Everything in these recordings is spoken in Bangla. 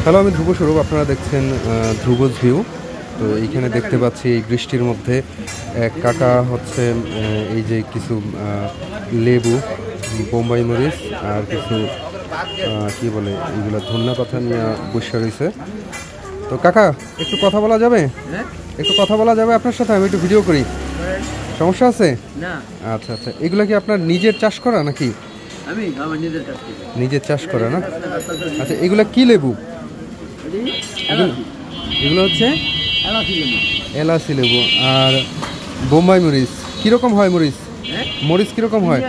হ্যালো, আমি ধ্রুব স্বরূপ। আপনারা দেখছেন ধ্রুবজ ভিউ। তো এইখানে দেখতে পাচ্ছি এই বৃষ্টির মধ্যে এক কাকা হচ্ছে এই যে কিছু লেবু, বোম্বাই মরিচ আর কিছু কি বলে এইগুলো ধনিয়া পাতা নিয়ে বসে রয়েছে। তো কাকা, একটু কথা বলা যাবে? একটু কথা বলা যাবে আপনার সাথে? আমি একটু ভিডিও করি, সমস্যা আছে? আচ্ছা আচ্ছা, এগুলো কি আপনার নিজের চাষ করা নাকি? নিজের চাষ করা না? আচ্ছা, এগুলো কি লেবু? এগুলো হচ্ছে এলাচি লেবু। আর বোম্বাই মরিচ কীরকম হয়? মরিচ কীরকম হয়?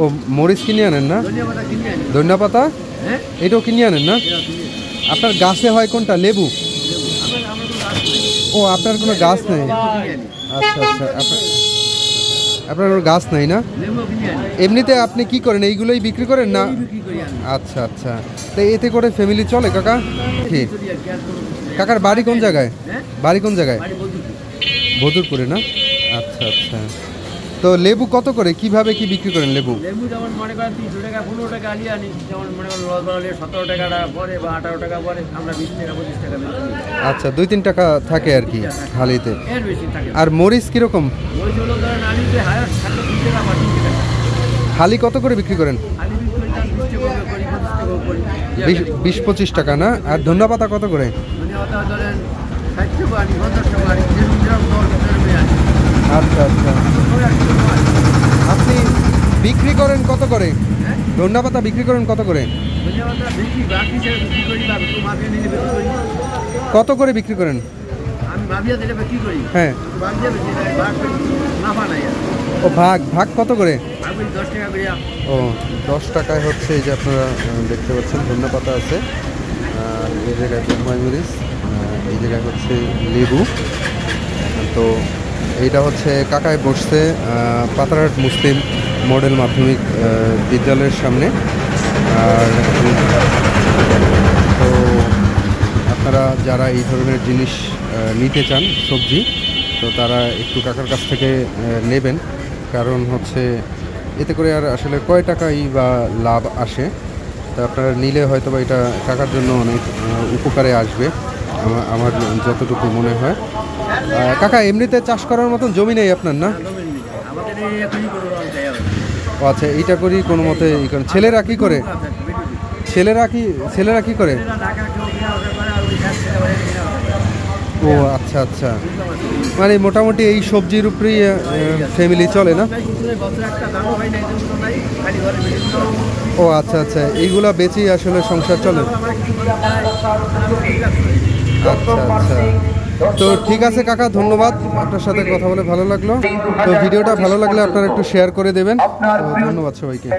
ও, মরিচ কিনে আনেন না? ধনিয়া পাতা এটাও কিনে আনেন না? আপনার গাছে হয় কোনটা? লেবু? ও, আপনার কোনো গাছ নেই? আচ্ছা আচ্ছা, আপনার কোনো গাছ নেই না? এমনিতে আপনি কি করেন? এইগুলোই বিক্রি করেন না? আচ্ছা আচ্ছা, তো এতে করে ফ্যামিলি চলে কাকা? কি কাকার বাড়ি কোন জায়গায়? বাড়ি কোন জায়গায়? বদরপুরে না? আচ্ছা আচ্ছা, তো লেবু কত করে, কিভাবে কি বিক্রি করেন লেবু? লেবু যেমন মনে করেন 300 টাকা 15 টাকা আলি আনি, যেমন মনে করেন রস বাড়ালে 17 টাকাটা পরে বা 18 টাকা পরে আমরা 20 টাকা 25 টাকা বেচি। আচ্ছা, 2-3 টাকা থাকে আর কি হালিতে। এর বেশি থাকে। আর মরিচ কিরকম? মরিচ হলো ধরেন আলিতে হায়ার থাকে 2 টাকা বা 3 টাকা। হালি কত করে বিক্রি করেন? আলি বিক্রি করি 20 টাকা করি, 25 টাকা করি। 20-25 টাকা না? আর ধনিয়া পাতা কত করে? ধনিয়া পাতা ধরেন 60 টাকা আনি, 50 টাকা আনি, যেরকম দর করে আনি। আচ্ছা আচ্ছা, আপনি বিক্রি করেন কত করে? ধনিয়া পাতা বিক্রি করেন কত করে? ধনিয়া পাতা বিক্রি বাকি ছেড়ে বিক্রি করি বা একটু মাপিয়ে নিলে বিক্রি করি। কত করে বিক্রি করেন? আমি মাপিয়ে দিলে বিক্রি করি। হ্যাঁ, মাপিয়ে বিক্রি করি, ভাগ মাপা নাই। ও, ভাগ কত করে? আমি 10 টাকা করি। ও, 10 টাকায় হচ্ছে। এই যে আপনারা দেখতে পাচ্ছেন ধনিয়া পাতা আছে, আর এই জায়গায় বোম্বাই মরিচ, এই জায়গায় হচ্ছে লেবু। তো এইটা হচ্ছে কাকায় বসছে পাতারহাট মুসলিম মডেল মাধ্যমিক বিদ্যালয়ের সামনে। আর তো আপনারা যারা এই ধরনের জিনিস নিতে চান, সবজি, তো তারা একটু কাকার কাছ থেকে নেবেন, কারণ হচ্ছে এতে করে আর আসলে কয় টাকাই বা লাভ আসে। তা আপনারা নিলে হয়তো বা এটা কাকার জন্য অনেক উপকারে আসবে আমার যতটুকু মনে হয়। কাকা, এমনিতে চাষ করার মতন জমি নেই আপনার না? ও আচ্ছা, এইটা করি কোনো মতে। ছেলেরা কি করে? ছেলেরা কি করে? ও আচ্ছা আচ্ছা, মানে মোটামুটি এই সবজির উপরেই ফ্যামিলি চলে না? ও আচ্ছা আচ্ছা, এইগুলা বেচেই আসলে সংসার চলে। আচ্ছা আচ্ছা, তো ঠিক আছে কাকা, ধন্যবাদ। আপনার সাথে কথা বলে ভালো লাগলো। তো ভিডিওটা ভালো লাগলে আপনারা একটু শেয়ার করে দেবেন। তো ধন্যবাদ সবাইকে।